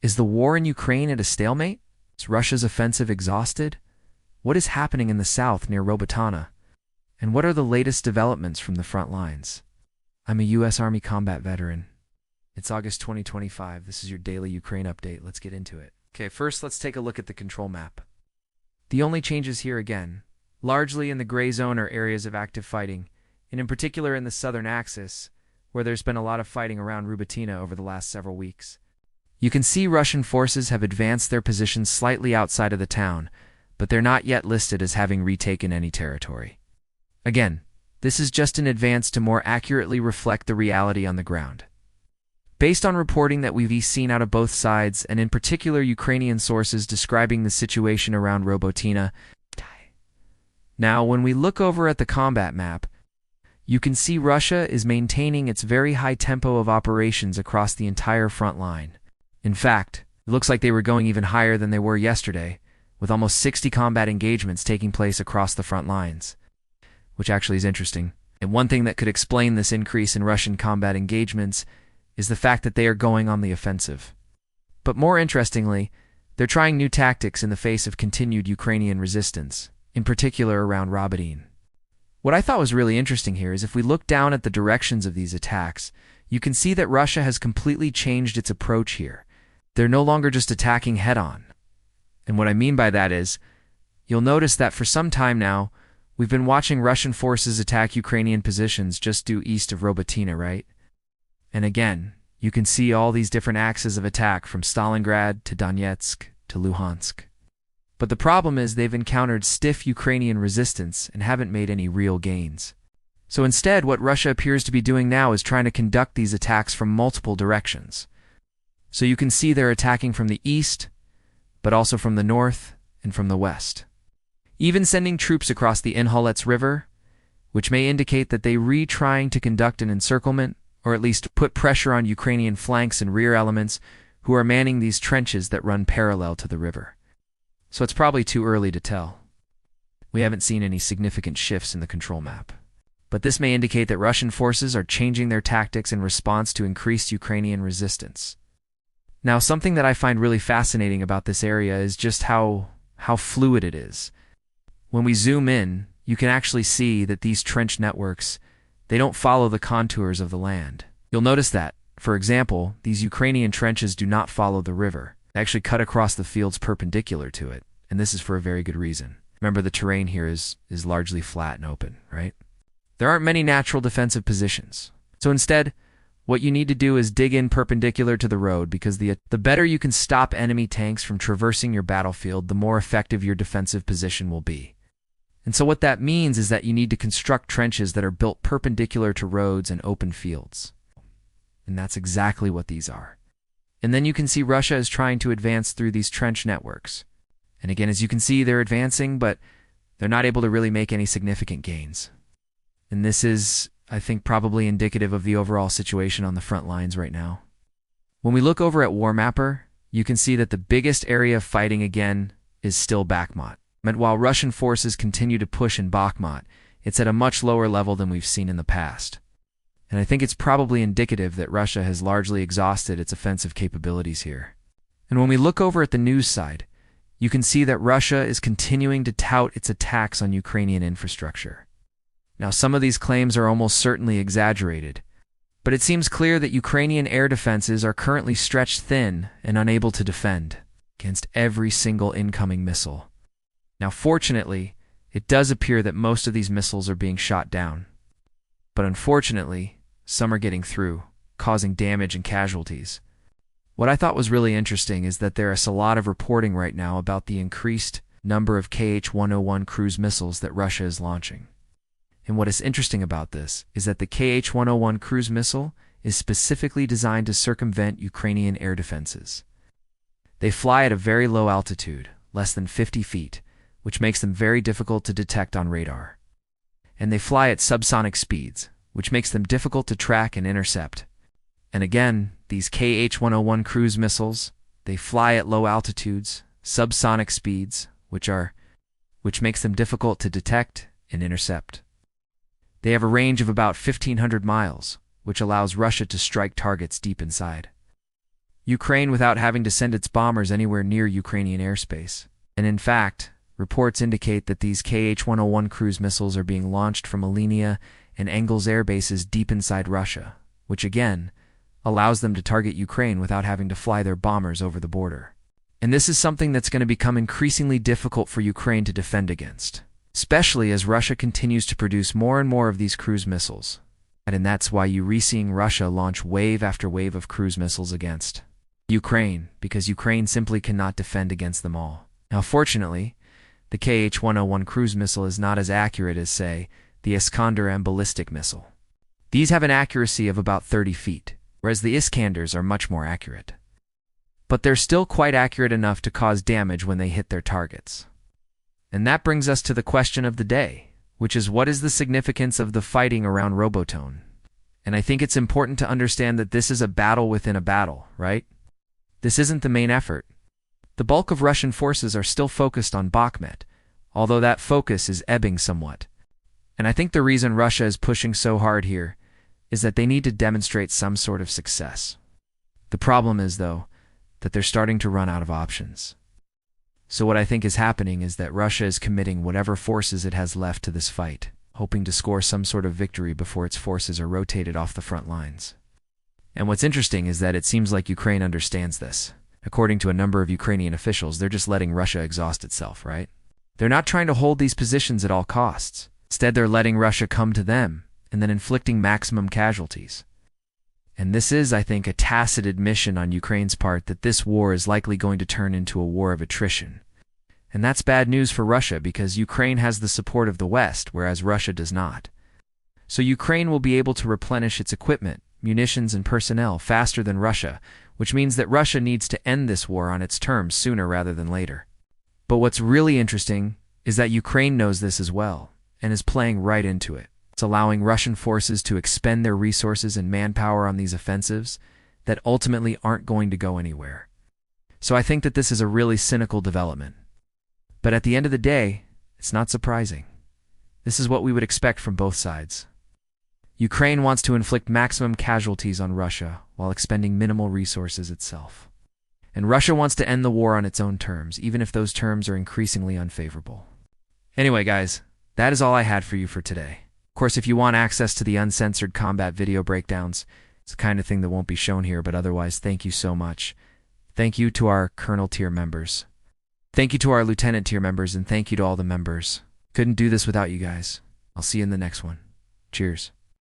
Is the war in Ukraine at a stalemate? Is Russia's offensive exhausted? What is happening in the south near Robotyne? And what are the latest developments from the front lines? I'm a U.S. Army combat veteran. It's August 2025. This is your daily Ukraine update. Let's get into it. Okay, first let's take a look at the control map. The only changes here again, largely in the gray zone are areas of active fighting, and in particular in the southern axis, where there's been a lot of fighting around Robotyne over the last several weeks. You can see Russian forces have advanced their positions slightly outside of the town, but they're not yet listed as having retaken any territory. Again, this is just an advance to more accurately reflect the reality on the ground. Based on reporting that we've seen out of both sides, and in particular Ukrainian sources describing the situation around Robotyne. Now, when we look over at the combat map, you can see Russia is maintaining its very high tempo of operations across the entire front line. In fact, it looks like they were going even higher than they were yesterday, with almost 60 combat engagements taking place across the front lines, which actually is interesting. And one thing that could explain this increase in Russian combat engagements is the fact that they are going on the offensive. But more interestingly, they're trying new tactics in the face of continued Ukrainian resistance, in particular around Robotyne. What I thought was really interesting here is if we look down at the directions of these attacks, you can see that Russia has completely changed its approach here. They're no longer just attacking head-on. And what I mean by that is, you'll notice that for some time now, we've been watching Russian forces attack Ukrainian positions just due east of Robotyne, right? And again, you can see all these different axes of attack from Stalingrad to Donetsk to Luhansk. But the problem is they've encountered stiff Ukrainian resistance and haven't made any real gains. So instead, what Russia appears to be doing now is trying to conduct these attacks from multiple directions. So you can see they're attacking from the east, but also from the north and from the west. Even sending troops across the Inholets River, which may indicate that they trying to conduct an encirclement, or at least put pressure on Ukrainian flanks and rear elements who are manning these trenches that run parallel to the river. So it's probably too early to tell. We haven't seen any significant shifts in the control map. But this may indicate that Russian forces are changing their tactics in response to increased Ukrainian resistance. Now, something that I find really fascinating about this area is just how fluid it is. When we zoom in, you can actually see that these trench networks, they don't follow the contours of the land. You'll notice that, for example, these Ukrainian trenches do not follow the river. They actually cut across the fields perpendicular to it, and this is for a very good reason. Remember, the terrain here is largely flat and open, right? There aren't many natural defensive positions. So instead, what you need to do is dig in perpendicular to the road, because the better you can stop enemy tanks from traversing your battlefield, the more effective your defensive position will be. And so what that means is that you need to construct trenches that are built perpendicular to roads and open fields. And that's exactly what these are. And then you can see Russia is trying to advance through these trench networks. And again, as you can see, they're advancing, but they're not able to really make any significant gains. And this is, I think, probably indicative of the overall situation on the front lines right now. When we look over at War Mapper, you can see that the biggest area of fighting again is still Bakhmut. And while Russian forces continue to push in Bakhmut, it's at a much lower level than we've seen in the past. And I think it's probably indicative that Russia has largely exhausted its offensive capabilities here. And when we look over at the news side, you can see that Russia is continuing to tout its attacks on Ukrainian infrastructure. Now, some of these claims are almost certainly exaggerated, but it seems clear that Ukrainian air defenses are currently stretched thin and unable to defend against every single incoming missile. Now, fortunately, it does appear that most of these missiles are being shot down. But unfortunately, some are getting through, causing damage and casualties. What I thought was really interesting is that there is a lot of reporting right now about the increased number of Kh-101 cruise missiles that Russia is launching. And what is interesting about this is that the Kh-101 cruise missile is specifically designed to circumvent Ukrainian air defenses. They fly at a very low altitude, less than 50 feet, which makes them very difficult to detect on radar. And they fly at subsonic speeds, which makes them difficult to track and intercept. And again, these Kh-101 cruise missiles, they fly at low altitudes, subsonic speeds, which makes them difficult to detect and intercept. They have a range of about 1,500 miles, which allows Russia to strike targets deep inside. Ukraine without having to send its bombers anywhere near Ukrainian airspace. And in fact, reports indicate that these Kh-101 cruise missiles are being launched from Alenia and Engels air bases deep inside Russia, which again allows them to target Ukraine without having to fly their bombers over the border. And this is something that's going to become increasingly difficult for Ukraine to defend against, especially as Russia continues to produce more and more of these cruise missiles. And that's why you're seeing Russia launch wave after wave of cruise missiles against Ukraine, because Ukraine simply cannot defend against them all. Now, fortunately, the Kh-101 cruise missile is not as accurate as, say, the Iskander-M ballistic missile. These have an accuracy of about 30 feet, whereas the Iskanders are much more accurate. But they're still quite accurate enough to cause damage when they hit their targets. And that brings us to the question of the day, which is what is the significance of the fighting around Roboton? And I think it's important to understand that this is a battle within a battle, right? This isn't the main effort. The bulk of Russian forces are still focused on Bakhmut, although that focus is ebbing somewhat. And I think the reason Russia is pushing so hard here is that they need to demonstrate some sort of success. The problem is, though, that they're starting to run out of options. So what I think is happening is that Russia is committing whatever forces it has left to this fight, hoping to score some sort of victory before its forces are rotated off the front lines. And what's interesting is that it seems like Ukraine understands this. According to a number of Ukrainian officials, they're just letting Russia exhaust itself, right? They're not trying to hold these positions at all costs. Instead, they're letting Russia come to them and then inflicting maximum casualties. And this is, I think, a tacit admission on Ukraine's part that this war is likely going to turn into a war of attrition. And that's bad news for Russia because Ukraine has the support of the West, whereas Russia does not. So Ukraine will be able to replenish its equipment, munitions, and personnel faster than Russia, which means that Russia needs to end this war on its terms sooner rather than later. But what's really interesting is that Ukraine knows this as well, and is playing right into it. It's allowing Russian forces to expend their resources and manpower on these offensives that ultimately aren't going to go anywhere. So I think that this is a really cynical development. But at the end of the day, it's not surprising. This is what we would expect from both sides. Ukraine wants to inflict maximum casualties on Russia while expending minimal resources itself. And Russia wants to end the war on its own terms, even if those terms are increasingly unfavorable. Anyway, guys, that is all I had for you for today. Of course, if you want access to the uncensored combat video breakdowns, it's the kind of thing that won't be shown here, but otherwise, thank you so much. Thank you to our Colonel tier members. Thank you to our Lieutenant tier members, and thank you to all the members. Couldn't do this without you guys. I'll see you in the next one. Cheers.